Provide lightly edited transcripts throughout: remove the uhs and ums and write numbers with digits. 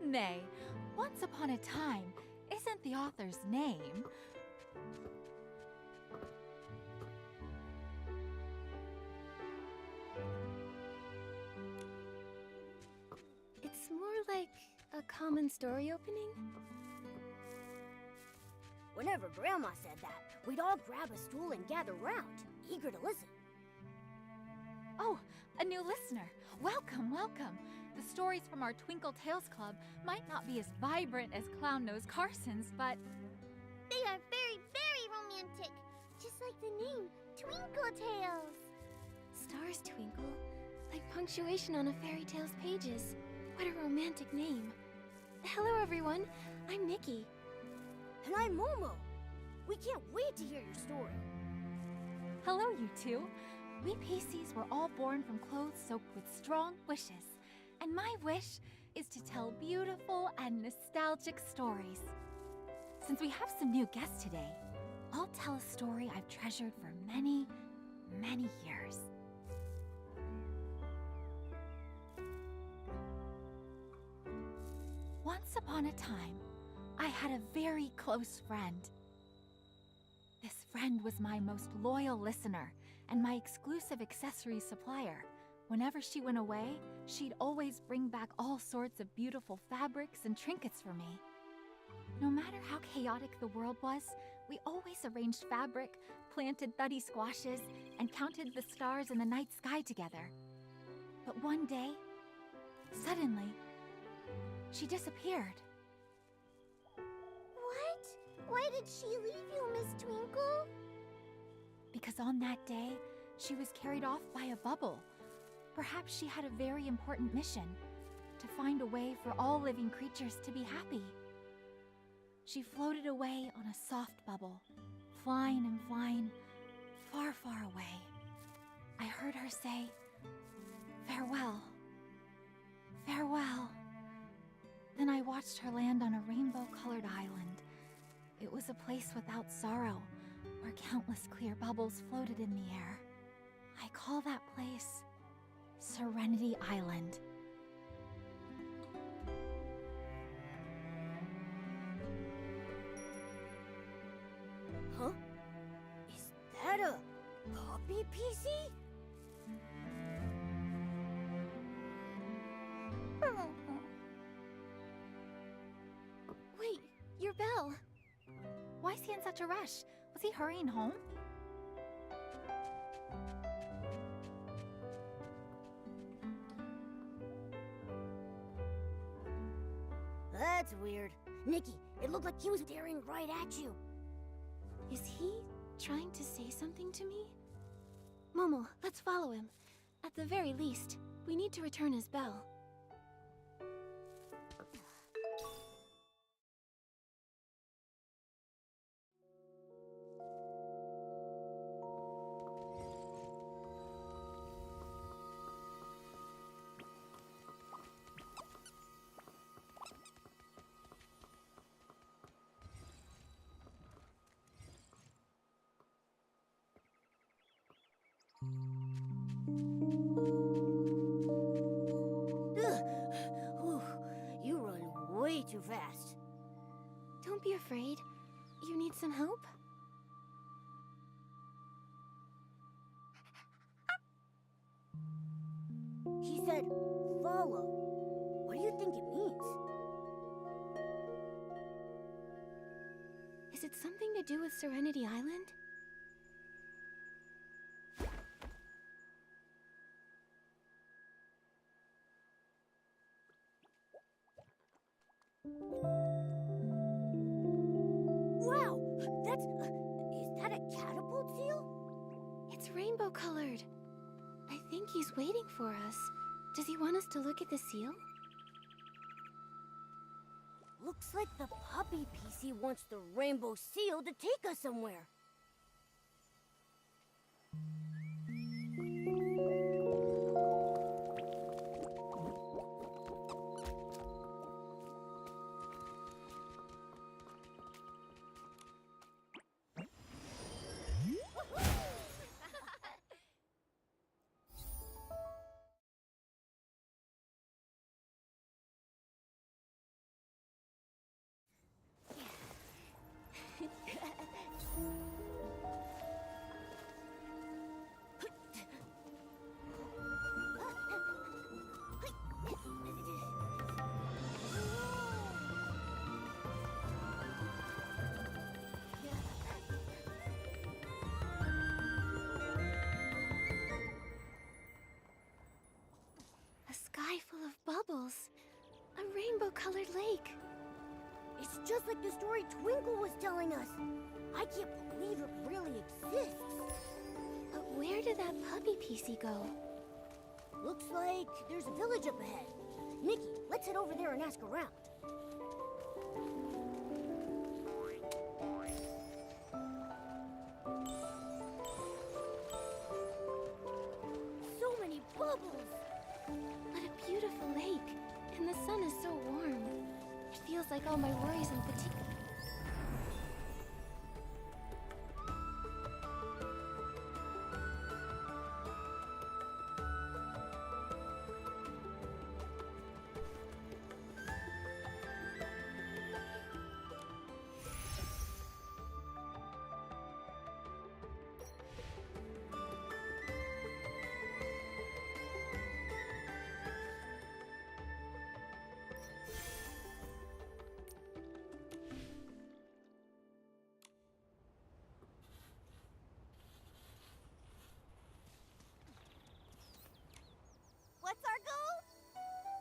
Nay, once upon a time isn't the author's name. It's more like a common story opening. Whenever Grandma said that, we'd all grab a stool and gather round, eager to listen. Oh, a new listener. Welcome, welcome. The stories from our Twinkle Tales Club might not be as vibrant as Clown Nose Carson's, but They are very, very romantic. Just like the name, Twinkle Tales. Stars twinkle, like punctuation on a fairy tale's pages. What a romantic name. Hello, everyone. I'm Nikki. And I'm Momo. We can't wait to hear your story. hello, you two. We PCs were all born from clothes soaked with strong wishes. And my wish is to tell beautiful and nostalgic stories. Since we have some new guests today, I'll tell a story I've treasured for many, many years. Once upon a time, I had a very close friend. This friend was my most loyal listener and my exclusive accessory supplier. Whenever she went away, she'd always bring back all sorts of beautiful fabrics and trinkets for me. No matter how chaotic the world was, we always arranged fabric, planted thuddy squashes, and counted the stars in the night sky together. But one day, suddenly, she disappeared. What? Why did she leave you, Miss Twinkle? Because on that day, she was carried off by a bubble. Perhaps she had a very important mission, to find a way for all living creatures to be happy. She floated away on a soft bubble, flying and flying, far, far away. I heard her say, "Farewell, farewell." Then I watched her land on a rainbow-colored island. It was a place without sorrow, where countless clear bubbles floated in the air. I call that place Serenity Island. Huh? Is that a puppy PC? Wait, your bell. Why is he in such a rush? Was he hurrying home? That's weird. Nikki, it looked like he was staring right at you. Is he trying to say something to me? Momo, let's follow him. At the very least, we need to return his bell. Ugh. Whew. You run way too fast. Don't be afraid. You need some help? He said, follow. What do you think it means? Is it something to do with Serenity Island? Wow! Is that a catapult seal? It's rainbow colored. I think he's waiting for us. Does he want us to look at the seal? Looks like the puppy PC wants the rainbow seal to take us somewhere. rainbow-colored lake. It's just like the story Twinkle was telling us. I can't believe it really exists. But where did that puppy PC go? Looks like there's a village up ahead. Nikki, let's head over there and ask around. So many bubbles! What a beautiful lake. And the sun is so warm. It feels like all my worries and fatigue. What's our goal?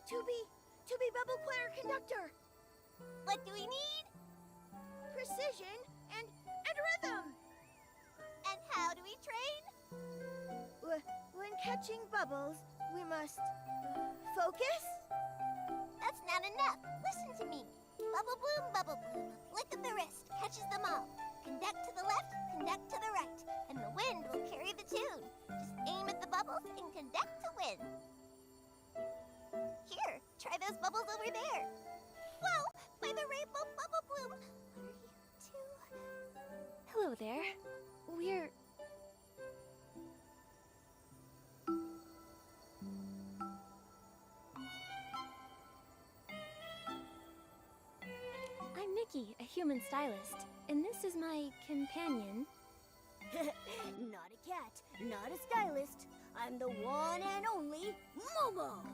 To be Bubble Choir conductor. What do we need? Precision and rhythm. And how do we train? When catching bubbles, we must focus. That's not enough. Listen to me. Bubble bloom, flick of the wrist, catches them all. Conduct to the left, conduct to the right, and the wind will carry the tune. Just aim at the bubbles and conduct to win. Here, try those bubbles over there. Whoa, by the rainbow bubble bloom. What are you two? Hello there. We're... I'm Nikki, a human stylist, and this is my companion. Not a cat, not a stylist. I'm the one and only Momo.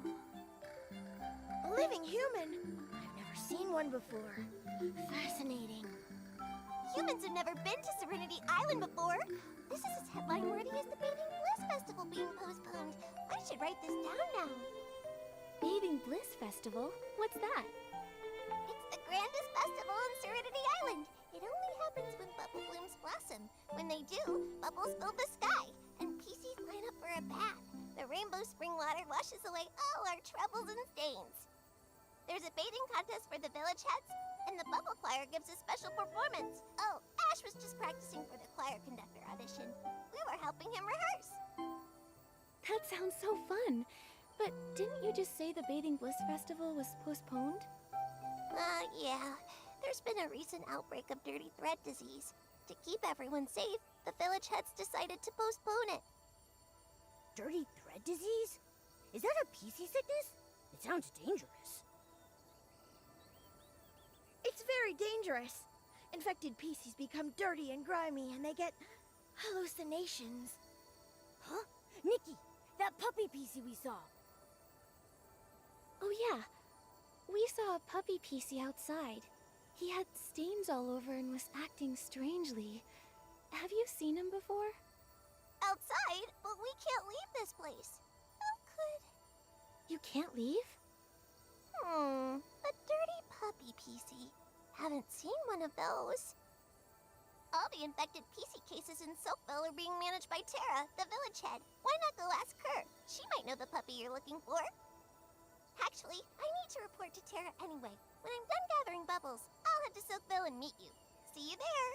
A living human. I've never seen one before. Fascinating. Humans have never been to Serenity Island before. This is its headline worthy as the Bathing Bliss Festival being postponed. I should write this down now. Bathing Bliss Festival? What's that? It's the grandest festival on Serenity Island. It only happens when bubble blooms blossom. When they do, bubbles fill the sky, and PCs line up for a bath. The rainbow spring water washes away all our troubles and stains. There's a bathing contest for the village heads, and the bubble choir gives a special performance. Oh, Ash was just practicing for the choir conductor audition. We were helping him rehearse. That sounds so fun. But didn't you just say the Bathing Bliss Festival was postponed? Yeah. There's been a recent outbreak of dirty thread disease. To keep everyone safe, the village heads decided to postpone it. Dirty thread disease? Is that a PC sickness? It sounds dangerous. It's very dangerous. Infected PCs become dirty and grimy, and they get hallucinations. Huh? Nikki, that puppy PC we saw. Oh yeah. We saw a puppy PC outside. He had stains all over and was acting strangely. Have you seen him before? Outside, but we can't leave this place. How could... You can't leave? A dirty puppy PC. Haven't seen one of those. All the infected PC cases in Soapville are being managed by Tara, the village head. Why not go ask her? She might know the puppy you're looking for. Actually, I need to report to Tara anyway. When I'm done gathering bubbles, I'll head to Soapville and meet you. See you there.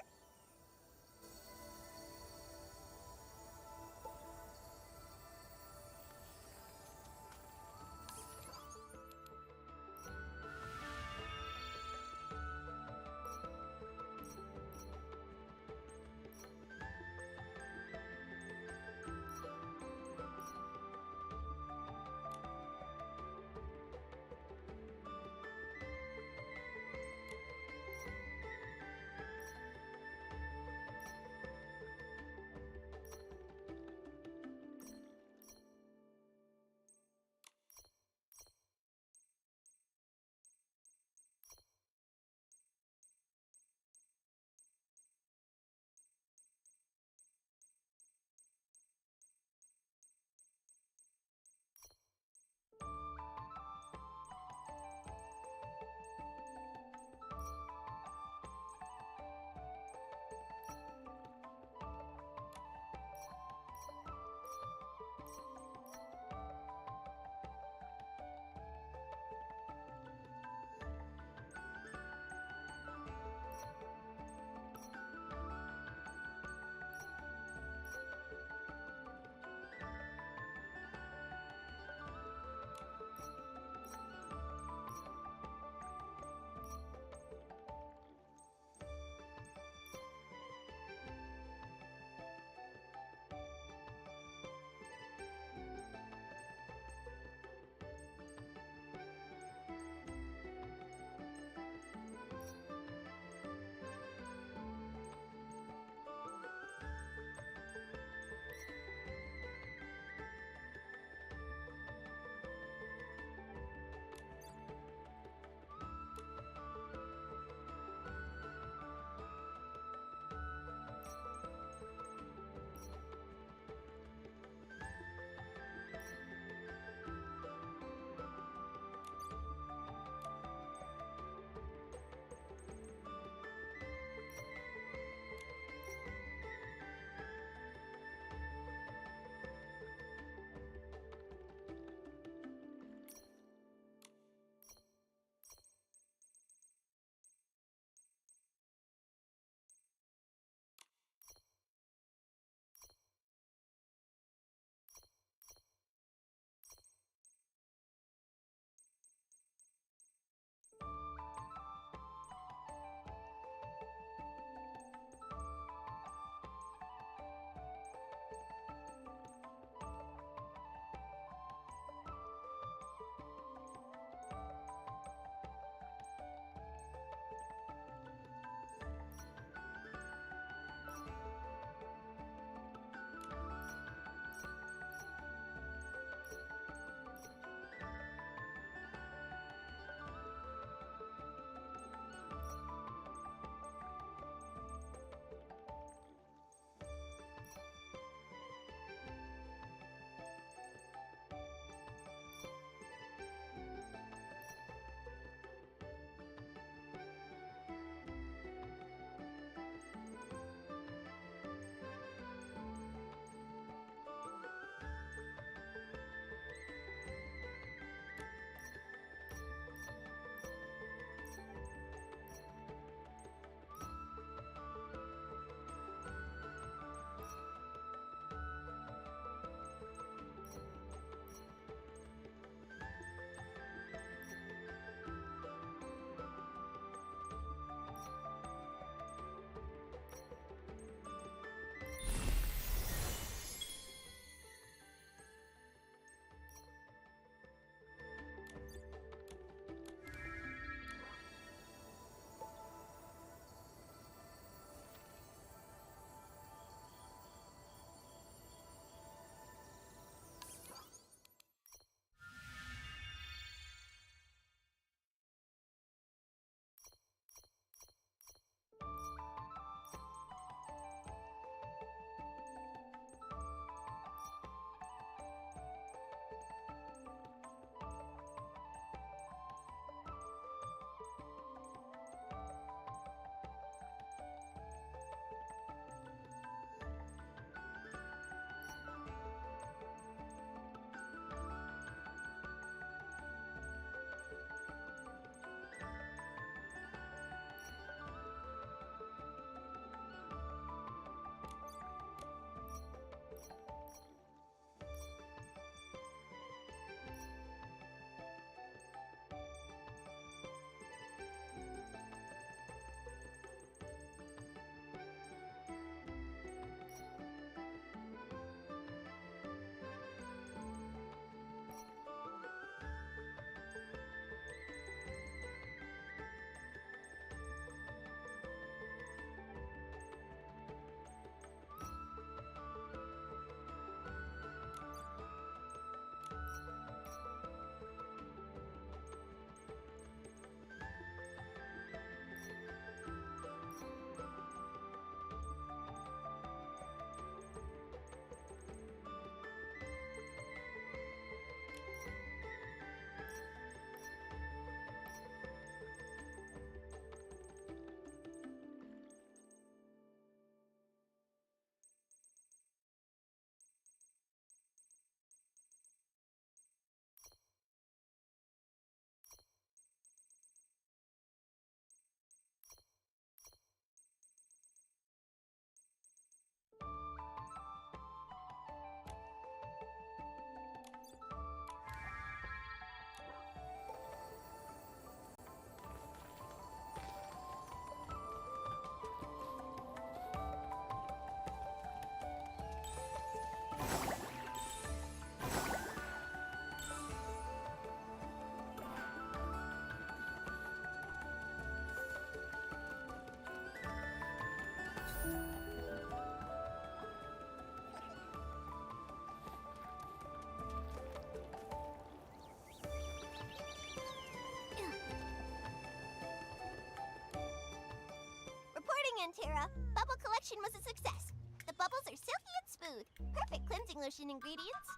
Terra. Bubble collection was a success. The bubbles are silky and smooth. Perfect cleansing lotion ingredients.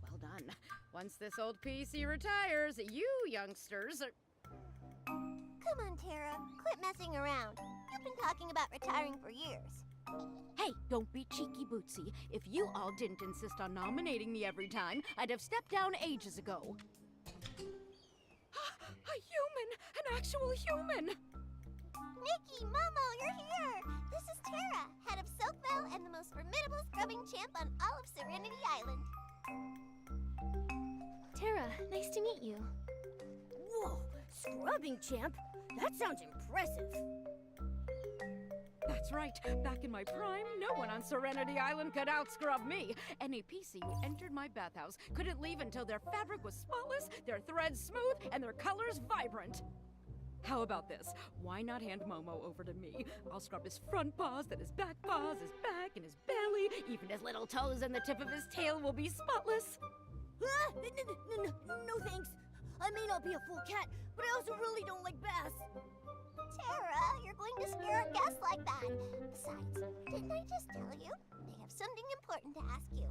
Well done. Once this old PC retires, you youngsters are... Come on, Terra. Quit messing around. You've been talking about retiring for years. Hey, don't be cheeky, Bootsy. If you all didn't insist on nominating me every time, I'd have stepped down ages ago. A human! An actual human! Nikki, Momo, you're here! This is Terra, head of Silkville and the most formidable scrubbing champ on all of Serenity Island. Terra, nice to meet you. Whoa, scrubbing champ? That sounds impressive. That's right. Back in my prime, no one on Serenity Island could out-scrub me. Any PC who entered my bathhouse couldn't leave until their fabric was spotless, their threads smooth, and their colors vibrant. How about this? Why not hand Momo over to me? I'll scrub his front paws, then his back paws, his back, and his belly. Even his little toes and the tip of his tail will be spotless. Ah, no thanks. I may not be a full cat, but I also really don't like baths. Terra, you're going to scare our guests like that. Besides, didn't I just tell you? They have something important to ask you.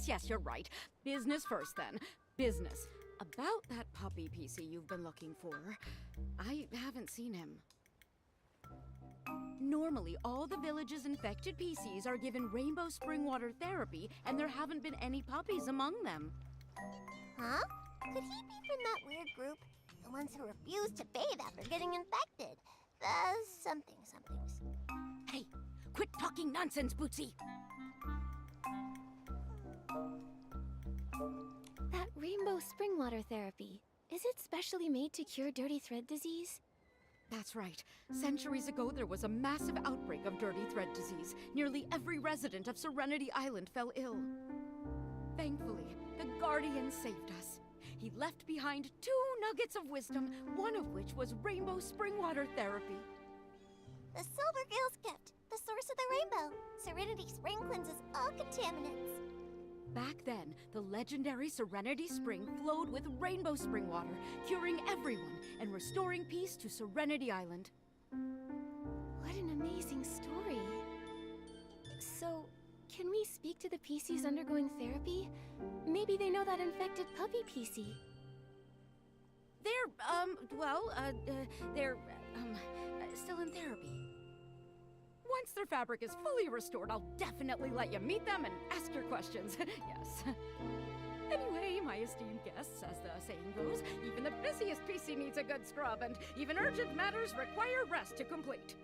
Yes, you're right. Business first, then. Business. About that puppy PC you've been looking for. I haven't seen him. Normally, all the village's infected PCs are given rainbow spring water therapy, and there haven't been any puppies among them. Huh? Could he be from that weird group? The ones who refuse to bathe after getting infected? The somethings. Hey, quit talking nonsense, Bootsy! That rainbow spring water therapy, is it specially made to cure dirty thread disease? That's right. Centuries ago, there was a massive outbreak of dirty thread disease. Nearly every resident of Serenity Island fell ill. Thankfully, the Guardian saved us. He left behind 2 nuggets of wisdom, one of which was rainbow spring water therapy. The Silvergale's gift, the source of the rainbow. Serenity Spring cleanses all contaminants. Back then, the legendary Serenity Spring flowed with rainbow spring water, curing everyone and restoring peace to Serenity Island. What an amazing story. So, can we speak to the PCs undergoing therapy? Maybe they know that infected puppy PC. They're still in therapy. Once their fabric is fully restored, I'll definitely let you meet them and ask your questions. Yes. Anyway, my esteemed guests, as the saying goes, even the busiest PC needs a good scrub, and even urgent matters require rest to complete.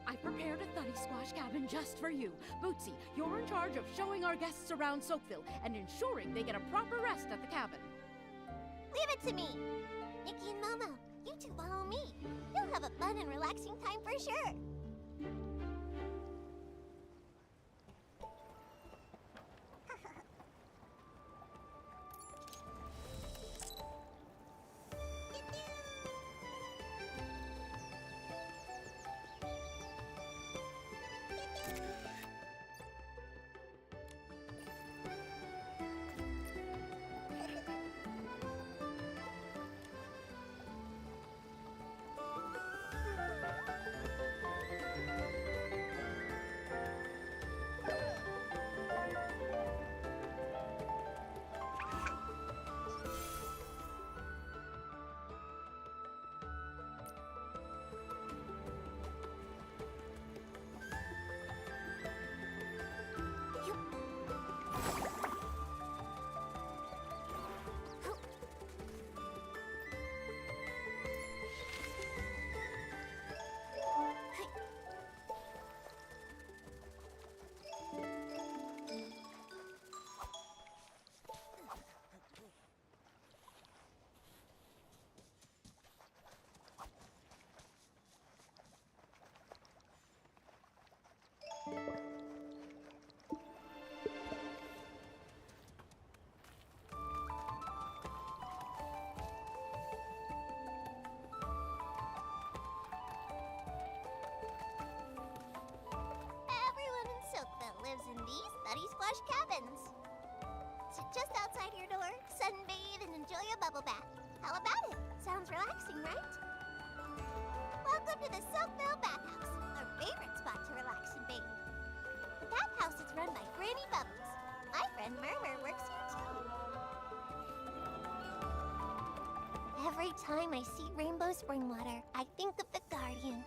I prepared a Thuddy Squash cabin just for you. Bootsy, you're in charge of showing our guests around Soakville and ensuring they get a proper rest at the cabin. Leave it to me. Nikki and Momo, you two follow me. You'll have a fun and relaxing time for sure. Everyone in Silkville lives in these Thuddy Squash cabins. Sit just outside your door, sunbathe, and enjoy a bubble bath. How about it? Sounds relaxing, right? Welcome to the Silkville Bathhouse, our favorite spot to relax and bathe. The bathhouse is run by Granny Bubbles. My friend Murmur works here too. Every time I see rainbow spring water, I think of the Guardian.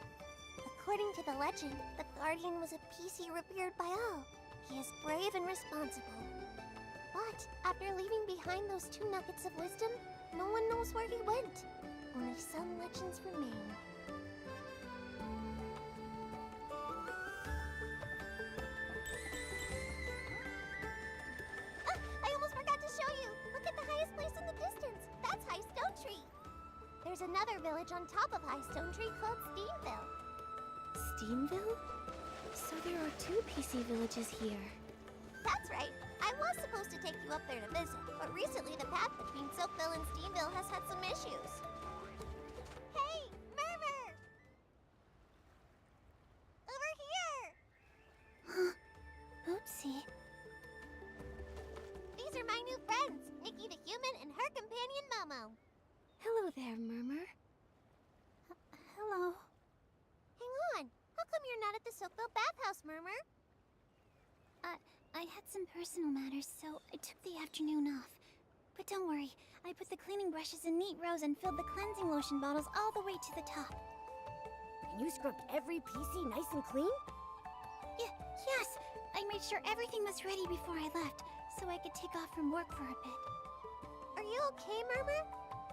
According to the legend, the Guardian was a PC revered by all. He is brave and responsible. But after leaving behind those 2 nuggets of wisdom, no one knows where he went. Only some legends remain. I almost forgot to show you. Look at the highest place in the distance. That's High Stone Tree. There's another village on top of High Stone Tree called Steamville. Steamville? So there are 2 PC villages here. That's right. I was supposed to take you up there to visit, but recently the path between Silkville and Steamville has had some issues. Hey, Murmur! Over here! Oopsie. These are my new friends, Nikki the human and her companion Momo. Hello there, Murmur. Hello. Hang on. How come you're not at the Silkville bathhouse, Murmur? I had some personal matters, so I took the afternoon off. But don't worry, I put the cleaning brushes in neat rows and filled the cleansing lotion bottles all the way to the top. And you scrubbed every PC nice and clean? Yes, I made sure everything was ready before I left, so I could take off from work for a bit. Are you okay, Murmur?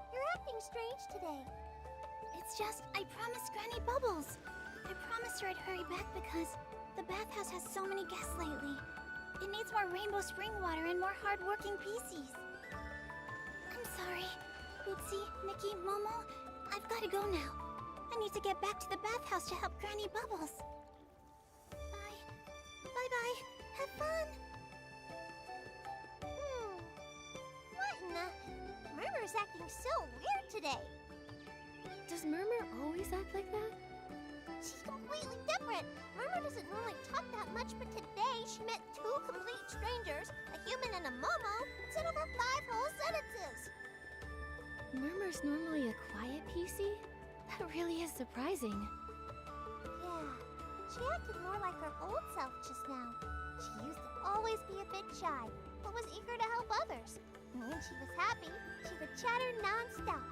You're acting strange today. It's just, I promised Granny Bubbles. I promised her I'd hurry back because the bathhouse has so many guests lately. It needs more rainbow spring water and more hard-working PCs. I'm sorry. Oopsie, Nikki, Momo, I've got to go now. I need to get back to the bathhouse to help Granny Bubbles. Bye. Bye-bye. Have fun. What in the... Murmur's acting so weird today. Does Murmur always act like that? She's completely different. Murmur doesn't normally talk that much, but today she met 2 complete strangers, a human and a Momo, and said over 5 whole sentences. Murmur's normally a quiet PC? That really is surprising. Yeah, she acted more like her old self just now. She used to always be a bit shy, but was eager to help others. And when she was happy, she would chatter non-stop.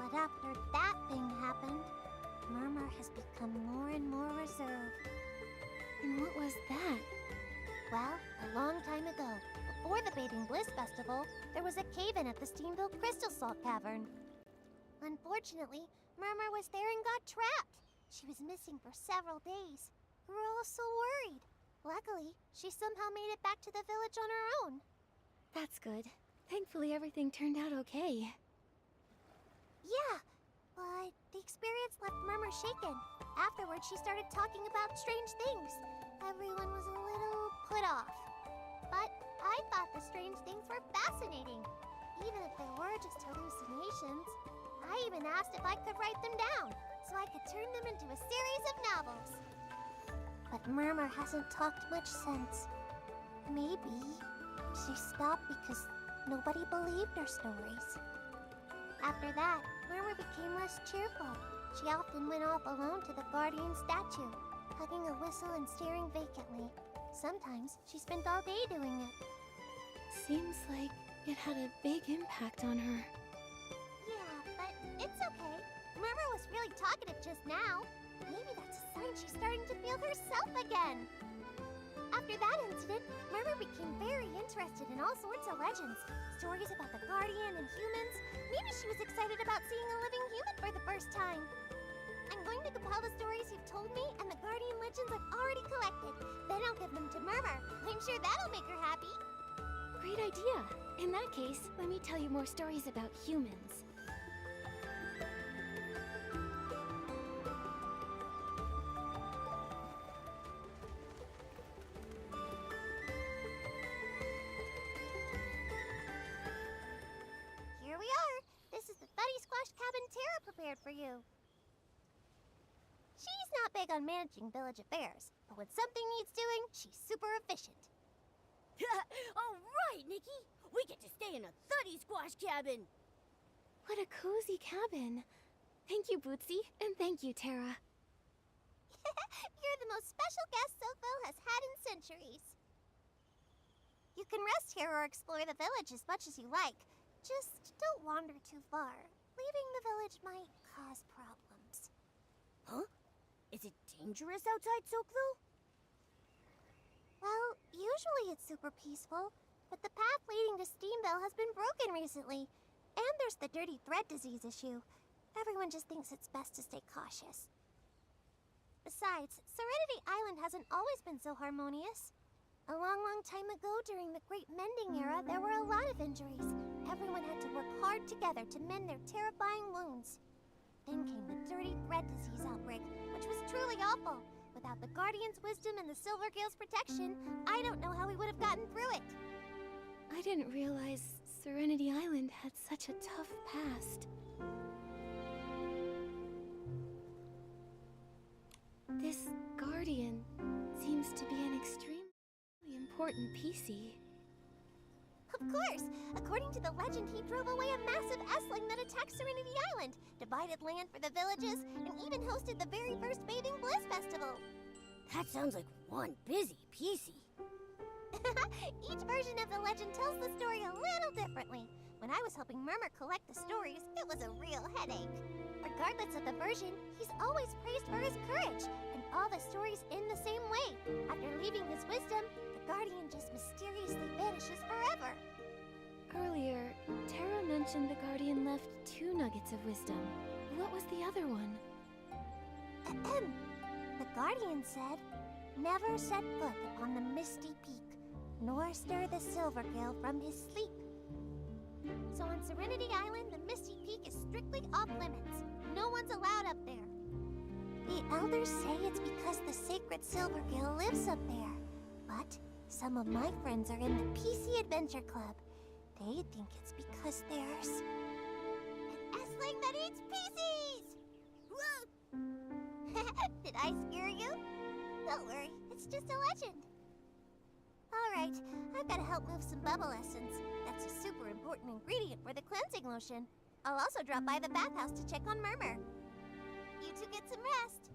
But after that thing happened, Murmur has become more and more reserved. And what was that? Well, a long time ago, before the Bathing Bliss Festival, there was a cave-in at the Steamville Crystal Salt Cavern. Unfortunately, Murmur was there and got trapped. She was missing for several days. We were all so worried. Luckily, she somehow made it back to the village on her own. That's good. Thankfully, everything turned out okay. Yeah, but the experience left Murmur shaken. Afterwards, she started talking about strange things. Everyone was a little put off. But I thought the strange things were fascinating, even if they were just hallucinations. I even asked if I could write them down, so I could turn them into a series of novels. But Murmur hasn't talked much since. Maybe she stopped because nobody believed her stories. After that, Murmur became less cheerful. She often went off alone to the Guardian statue, hugging a whistle and staring vacantly. Sometimes she spent all day doing it. Seems like it had a big impact on her. Yeah, but it's okay. Murmur was really talkative just now. Maybe that's a sign she's starting to feel herself again. After that incident, Murmur became very interested in all sorts of legends. Stories about the Guardian and humans. Maybe she was excited about seeing a living human for the first time. I'm going to compile the stories you've told me and the Guardian legends I've already collected. Then I'll give them to Murmur. I'm sure that'll make her happy. Great idea. In that case, let me tell you more stories about humans. Here we are. This is the Thuddy Squash Cabin Tara prepared for you. She's not big on managing village affairs, but when something needs doing, she's super efficient. All right, Nikki. We get to stay in a Thuddy Squash cabin. What a cozy cabin. Thank you, Bootsy, and thank you, Tara. You're the most special guest Silkville has had in centuries. You can rest here or explore the village as much as you like. Just don't wander too far. Leaving the village might cause problems. Huh? Is it dangerous outside Silkville? Well, usually it's super peaceful, but the path leading to Steamville has been broken recently. And there's the dirty thread disease issue. Everyone just thinks it's best to stay cautious. Besides, Serenity Island hasn't always been so harmonious. A long, long time ago, during the Great Mending Era, there were a lot of injuries. Everyone had to work hard together to mend their terrifying wounds. Then came the dirty thread disease outbreak, which was truly awful. Without the Guardian's wisdom and the Silvergale's protection, I don't know how we would have gotten through it. I didn't realize Serenity Island had such a tough past. This Guardian seems to be an extremely important PC. Of course! According to the legend, he drove away a massive S-Ling that attacked Serenity Island, divided land for the villages, and even hosted the very first Bathing Bliss Festival. That sounds like one busy PC. Each version of the legend tells the story a little differently. When I was helping Murmur collect the stories, it was a real headache. Regardless of the version, he's always praised for his courage, and all the stories end the same way. After leaving his wisdom, the Guardian just mysteriously vanishes forever. Earlier, Tara mentioned the Guardian left 2 nuggets of wisdom. What was the other one? Ahem. The Guardian said, "Never set foot upon the misty peak, nor stir the Silvergale from his sleep." So on Serenity Island, the Misty Peak is strictly off limits. No one's allowed up there. The elders say it's because the sacred Silvergale lives up there. But some of my friends are in the PC Adventure Club. They think it's because there's an S-Ling that eats PCs! Whoa! Did I scare you? Don't worry, it's just a legend. Alright, I've got to help move some bubble essence. That's a super important ingredient for the cleansing lotion. I'll also drop by the bathhouse to check on Murmur. You two get some rest.